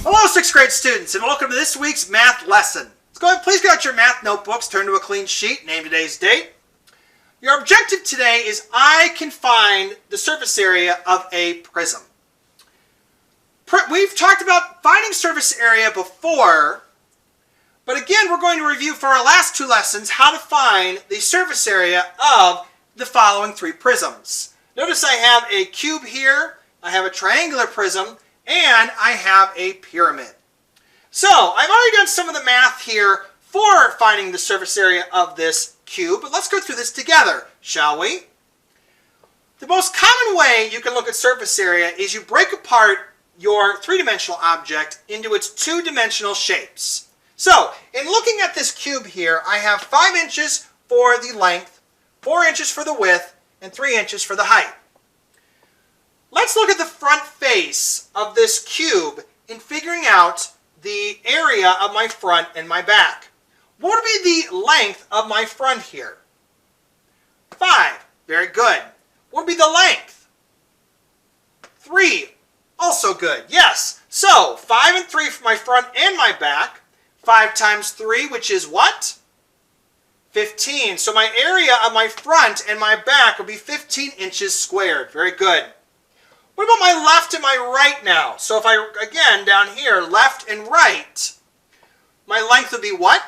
Hello, 6th grade students, and welcome to this week's math lesson. Let's go ahead, please get out your math notebooks, turn to a clean sheet, name today's date. Your objective today is I can find the surface area of a prism. We've talked about finding surface area before, but again, we're going to review for our last two lessons how to find the surface area of the following three prisms. Notice I have a cube here, I have a triangular prism, and I have a pyramid. So, I've already done some of the math here for finding the surface area of this cube, but let's go through this together, shall we? The most common way you can look at surface area is you break apart your three-dimensional object into its two-dimensional shapes. So, in looking at this cube here, I have 5 inches for the length, 4 inches for the width, and 3 inches for the height. Let's look at the front face of this cube in figuring out the area of my front and my back. What would be the length of my front here? 5. Very good. What would be the length? 3. Also good. Yes. So, 5 and 3 for my front and my back. 5 times 3, which is what? 15. So my area of my front and my back will be 15 inches squared. Very good. What about my left and my right now? So if I, again, down here, left and right, my length would be what?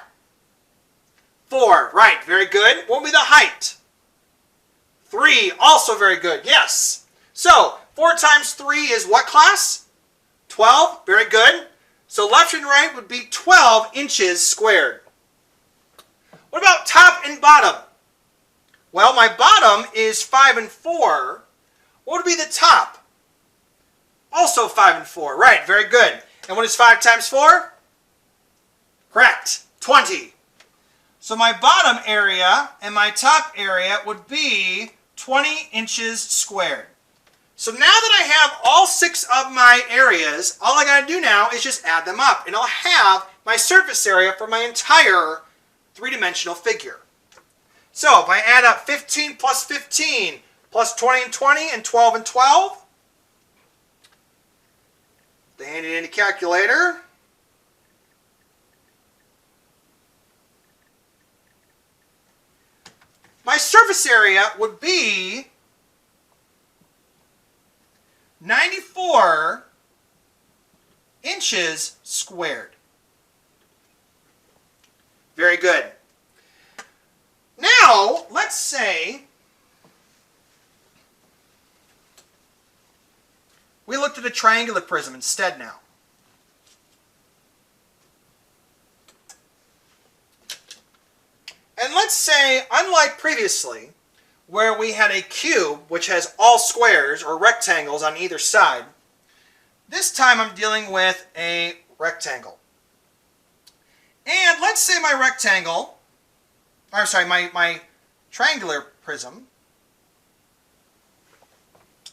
4. Right, very good. What would be the height? 3. Also very good. Yes. So 4 times 3 is what, class? 12. Very good. So left and right would be 12 inches squared. What about top and bottom? Well, my bottom is 5 and 4. What would be the top? Also 5 and 4. Right, very good. And what is 5 times 4? Correct. 20. So my bottom area and my top area would be 20 inches squared. So now that I have all 6 of my areas, all I got to do now is just add them up. And I'll have my surface area for my entire three-dimensional figure. So if I add up 15 plus 15 plus 20 and 20 and 12 and 12, the handy dandy calculator. My surface area would be 94 inches squared. Very good. Now, let's say we looked at a triangular prism instead now. And let's say, unlike previously, where we had a cube which has all squares or rectangles on either side, this time I'm dealing with a rectangle. And let's say my rectangle, or sorry, my triangular prism,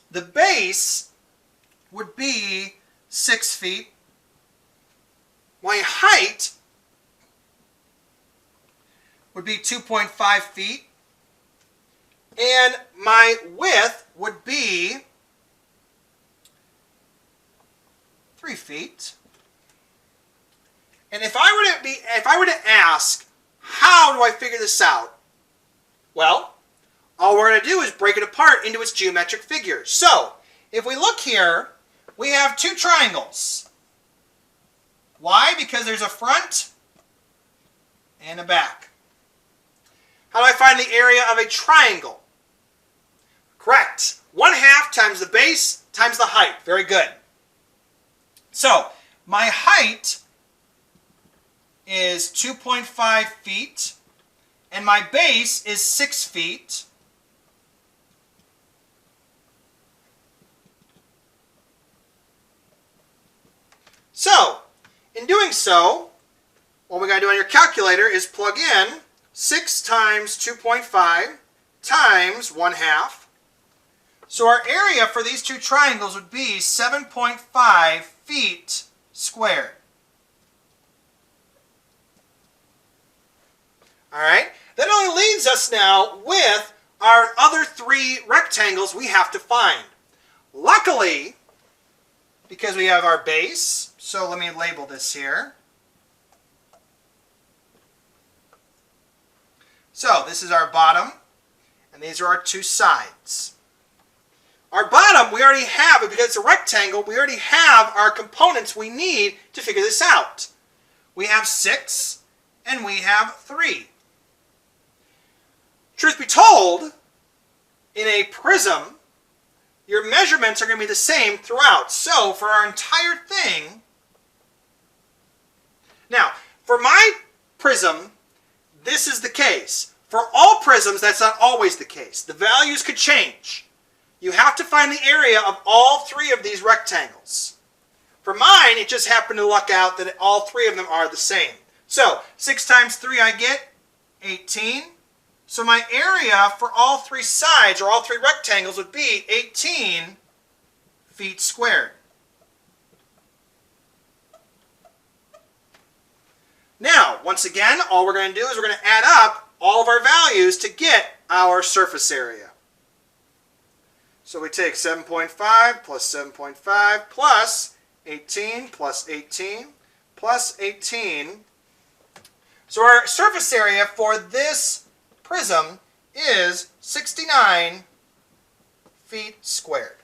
the base would be 6 feet. My height would be 2.5 feet. And my width would be 3 feet. And if I were to ask, how do I figure this out? Well, all we're going to do is break it apart into its geometric figures. So, if we look here, we have 2 triangles. Why? Because there's a front and a back. How do I find the area of a triangle? Correct. 1/2 times the base times the height. Very good. So, my height is 2.5 feet, and my base is 6 feet. So, in doing so, what we got to do on your calculator is plug in 6 times 2.5 times 1/2. So our area for these 2 triangles would be 7.5 feet squared. Alright, that only leaves us now with our other 3 rectangles we have to find. Luckily, because we have our base. So let me label this here. So this is our bottom, and these are our two sides. Our bottom, we already have it because it's a rectangle. We already have our components we need to figure this out. We have 6 and we have 3. Truth be told, in a prism, your measurements are going to be the same throughout. So for our entire thing, now for my prism, this is the case. For all prisms, that's not always the case. The values could change. You have to find the area of all 3 of these rectangles. For mine, it just happened to luck out that all 3 of them are the same. So 6 times 3 I get 18. So my area for all 3 sides, or all 3 rectangles, would be 18 feet squared. Now, once again, all we're going to do is we're going to add up all of our values to get our surface area. So we take 7.5 plus 7.5 plus 18 plus 18 plus 18. So our surface area for this prism is 69 feet squared.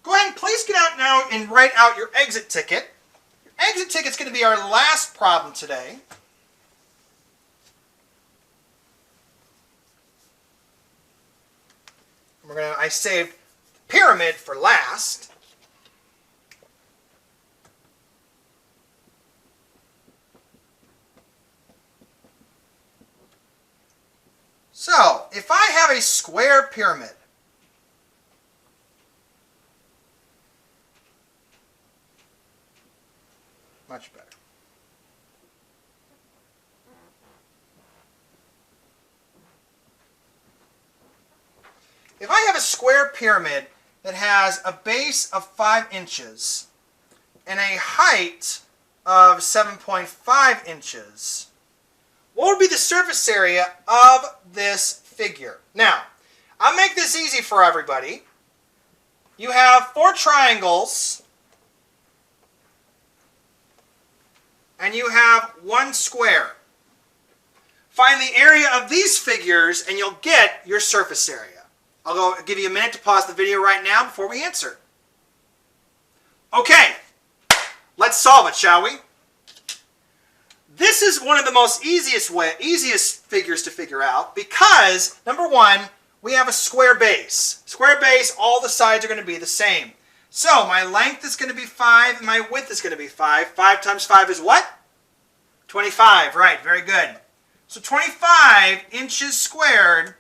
Go ahead and please get out now and write out your exit ticket. Your exit ticket is going to be our last problem today. I saved pyramid for last. So, if I have a square pyramid, much better. If I have a square pyramid that has a base of 5 inches and a height of 7.5 inches, what would be the surface area of this figure? Now, I'll make this easy for everybody. You have 4 triangles and you have 1 square. Find the area of these figures and you'll get your surface area. I'll give you a minute to pause the video right now before we answer. Okay, let's solve it, shall we? This is one of the most easiest figures to figure out because, number 1, we have a square base. Square base, all the sides are going to be the same. So my length is going to be 5 and my width is going to be 5. 5 times 5 is what? 25, right, very good. So 25 inches squared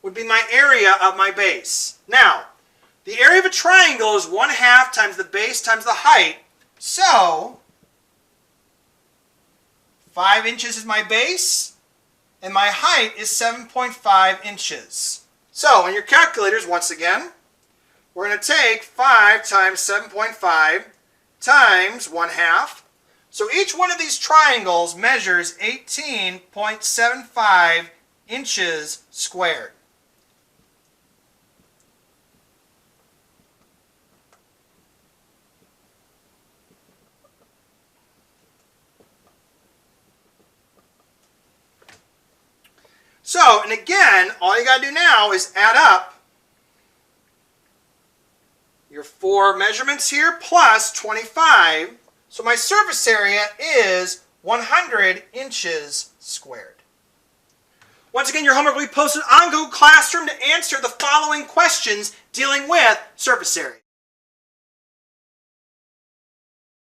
would be my area of my base. Now, the area of a triangle is 1/2 times the base times the height. So, 5 inches is my base, and my height is 7.5 inches. So, in your calculators, once again, we're going to take 5 times 7.5 times 1/2. So each one of these triangles measures 18.75 inches squared. So, and again, all you got to do now is add up your 4 measurements here plus 25. So my surface area is 100 inches squared. Once again, your homework will be posted on Google Classroom to answer the following questions dealing with surface area.